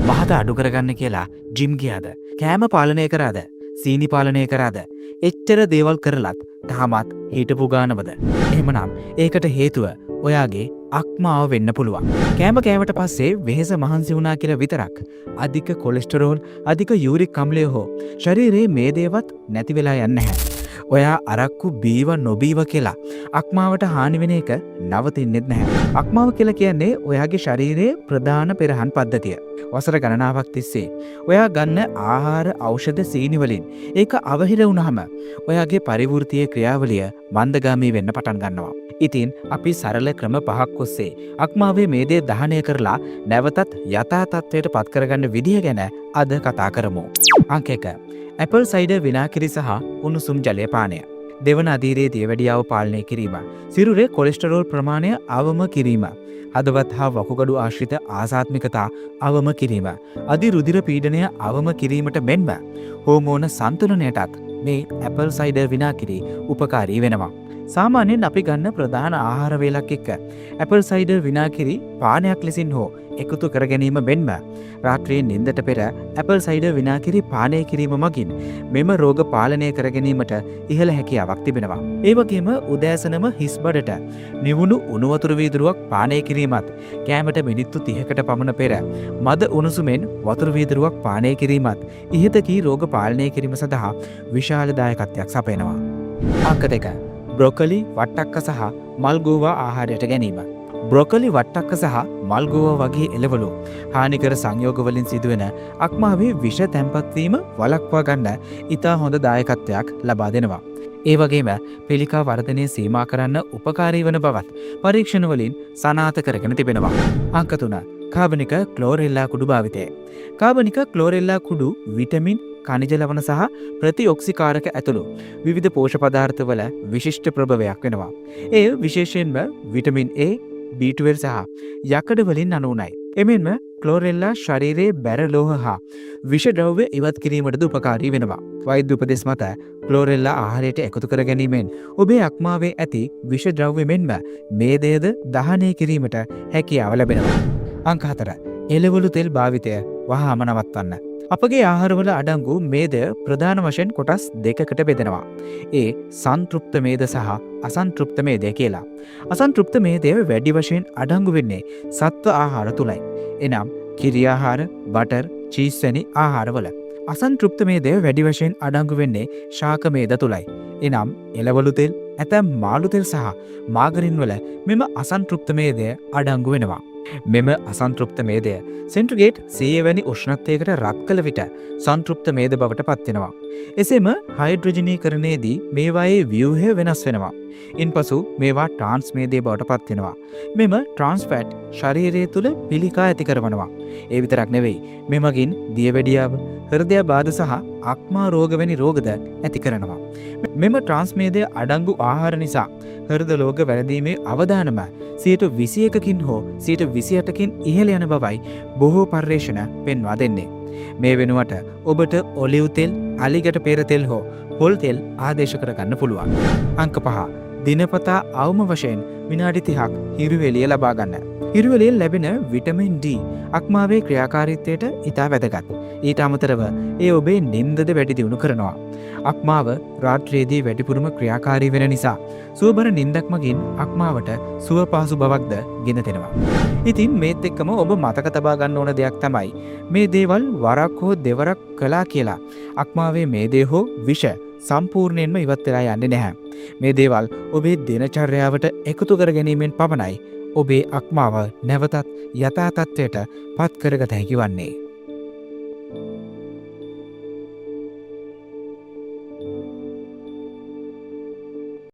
මහත අඩු කරගන්න කියලා ජිම් ගියාද? කෑම පාලනය කරාද? සීනි පාලනය කරාද? එච්චර දේවල් කරලත් තාමත් හිටපු ගානවද? එහෙමනම් ඒකට හේතුව ඔයාගේ අක්මාව වෙන්න පුළුවන්. කෑම කෑවට පස්සේ වෙහෙස මහන්සි වුණා කියලා විතරක් අධික කොලෙස්ටරෝල්, අධික යූරික් අම්ලය හෝ ශරීරයේ මේ දේවත් නැති වෙලා යන්නේ නැහැ. ඔයා අරක්කු බීව නොබීව කියලා අක්මාවට හානි වෙන එක නවතින්නෙත් නැහැ. අක්මාව කියලා කියන්නේ ඔයාගේ ශරීරයේ ප්‍රධාන පෙරහන් පද්ධතිය. වසර ගණනාවක් තිස්සේ ඔයා ගන්න ආහාර ඖෂධ සීනි වලින් ඒක අවහිර වුණාම ඔයාගේ පරිවෘත්තීය ක්‍රියාවලිය මන්දගාමී වෙන්න පටන් ගන්නවා. ඉතින් අපි සරල ක්‍රම පහක් ඔස්සේ අක්මාවේ මේ දේ දහනය කරලා නැවතත් යථා තත්ත්වයට පත් කරගන්න විදිය ගැන අද කතා කරමු. අංක 1. ඇපල් සයිඩර් විනාකිරි සහ උණුසුම් ජලය පානය. දෙවන අධීරයේ දියවැඩියාව පාලනය කිරීම. සිරුරේ කොලෙස්ටරෝල් ප්‍රමාණය අවම කිරීම. හදවත් හා වකුගඩු ආශ්‍රිත ආසාත්මිකතා අවම කිරීම. අධි රුධිර පීඩනය අවම කිරීමට මෙන්ම හෝමෝන සන්තුලනයටත් මේ ඇපල් සයිඩර් විනාකිරි උපකාරී වෙනවා. සාමාන්‍යයෙන් අපි ගන්න ප්‍රධාන ආහාර වේලක් එක්ක ඇපල් සයිඩර් විනාකිරි පානයක් ලෙසින් හෝ එකතු කර ගැනීම මෙන්ම රාත්‍රියේ නිින්දට පෙර ඇපල් සයිඩර් විනාකිරි පානය කිරීම මගින් මෙම රෝග පාලනය කර ගැනීමට ඉහළ හැකියාවක් තිබෙනවා. ඒ වගේම උදෑසනම හිස් බඩට නිවුණු උණු වතුර වීදුරුවක් පානය කිරීමත්, කෑමට මිනිත්තු 30කට පමණ පෙර මද උණුසුමෙන් වතුර වීදුරුවක් පානය කිරීමත් ඉහත කී රෝග පාලනය කිරීම සඳහා විශාල දායකත්වයක් සපයනවා. අංක 2. බ්‍රොකොලි, වට්ටක්ක සහ මල්ගෝවා ආහාරයට ගැනීම. බ්‍රොකොලි, වට්ටක්ක සහ මල්ගෝවා වගේ එළවලු හානිකර සංයෝගවලින් සිදුවෙන අක්මාවේ විෂ තැන්පත්වීම වළක්වා ගන්න ඉතා හොඳ දායකත්වයක් ලබා දෙනවා. ඒ වගේම පිළිකා වර්ධනය සීමා කරන්න උපකාරී වන බවත් පරීක්ෂණවලින් සනාථ කරගෙන තිබෙනවා. අංක 3. කාබනික ක්ලෝරෙල්ලා කුඩු භාවිතය. කාබනික ක්ලෝරෙල්ලා කුඩු විටමින්, කනිජ ලවණ සහ ප්‍රතිඔක්සිකාරක ඇතුළු විවිධ පෝෂක පදාර්ථවල විශිෂ්ට ප්‍රභවයක් වෙනවා. ඒ විශේෂයෙන්ම විටමින් A, B12 සහ යකඩ වලින් අනුුණයි. එමෙන්ම ක්ලෝරෙල්ලා ශරීරයේ බැර ලෝහ හා විෂ ද්‍රව්‍ය ඉවත් කිරීමටද උපකාරී වෙනවා. වෛද්‍ය උපදෙස් මත ක්ලෝරෙල්ලා ආහාරයට එකතු කර ගැනීමෙන් ඔබේ අක්මාවේ ඇති විෂ ද්‍රව්‍ය මෙන්ම මේදයද දහනය කිරීමට හැකියාව ලැබෙනවා. අංක 4. එළවලු තෙල් භාවිතය වහාම නවත්වන්න. අපගේ ආහාරවල අඩංගු මේදය ප්‍රධාන වශයෙන් කොටස් දෙකකට බෙදෙනවා. ඒ සන්තෘප්ත මේද සහ අසන්තෘප්ත මේදය කියලා. අසන්තෘප්ත මේදය වැඩි වශයෙන් අඩංගු වෙන්නේ සත්ව ආහාර තුලයි. එනම් කිරි ආහාර, බටර්, චීස් වැනි ආහාරවල. අසන්තෘප්ත මේදය වැඩි වශයෙන් අඩංගු වෙන්නේ ශාක මේද තුලයි. එනම් එළවලු තෙල්, ඇතැම් මාළු තෙල් සහ මාගරින් වල මෙම අසන්තෘප්ත මේදය අඩංගු වෙනවා. මෙම අසන්තෘප්ත මේදය සෙන්ට්‍රිගේට් 100 වැනි උෂ්ණත්වයකට රත් කළ විට සන්තෘප්ත මේද බවට පත්වෙනවා. එසේම හයිඩ්‍රජනීකරණයේදී මේවායේ ව්‍යුහය වෙනස් වෙනවා. ඉන්පසු මේවා ට්‍රාන්ස් මේදය බවට පත්වෙනවා. මෙම ට්‍රාන්ස් ෆැට් ශරීරය තුළ පිළිකා ඇති කරවනවා. ඒ විතරක් නෙවෙයි, මෙමගින් දියවැඩියාව, හෘදයාබාධ සහ අක්මා රෝග වැනි රෝගද ඇති කරනවා. මෙම ට්‍රාන්ස් මේදය අඩංගු ආහාර නිසා හෘද රෝග වැළඳීමේ අවදානම 21%කින් හෝ 28%කින් ඉහළ යන බවයි බොහෝ පර්යේෂණ පෙන්වා දෙන්නේ. මේ වෙනුවට ඔබට ඔලිව් තෙල්, අලිගට පෙර තෙල් හෝ පොල් තෙල් ආදේශ කරගන්න පුළුවන්. අංක 5. දිනපතා අවම වශයෙන් විනාඩි 30ක් හිරු එළිය ලබා ගන්න. හිරු එළියෙන් ලැබෙන විටමින් D අක්මාවේ ක්‍රියාකාරීත්වයට ඉතා වැදගත්. ඊට අමතරව ඒ ඔබේ නින්දද වැඩි දියුණු කරනවා. අක්මාව රාත්‍රියේදී වැඩිපුරම ක්‍රියාකාරී වෙන නිසා සුවබර නින්දක් මගින් අක්මාවට සුව පහසු බවක්ද ගෙන දෙනවා. ඉතින් මේත් එක්කම ඔබ මතක තබා ගන්න ඕන දෙයක් තමයි මේ දේවල් වරක් හෝ දෙවරක් කළා කියලා අක්මාවේ මේ දේ හෝ විෂ සම්පූර්ණයෙන්ම ඉවත් වෙලා යන්නේ නැහැ. මේ දේවල් ඔබේ දිනචර්යාවට එකතු කර ගැනීමෙන් පමණයි ඔබේ අක්මාව නැවතත් යථා තත්ත්වයට පත් කරගත හැකි වන්නේ.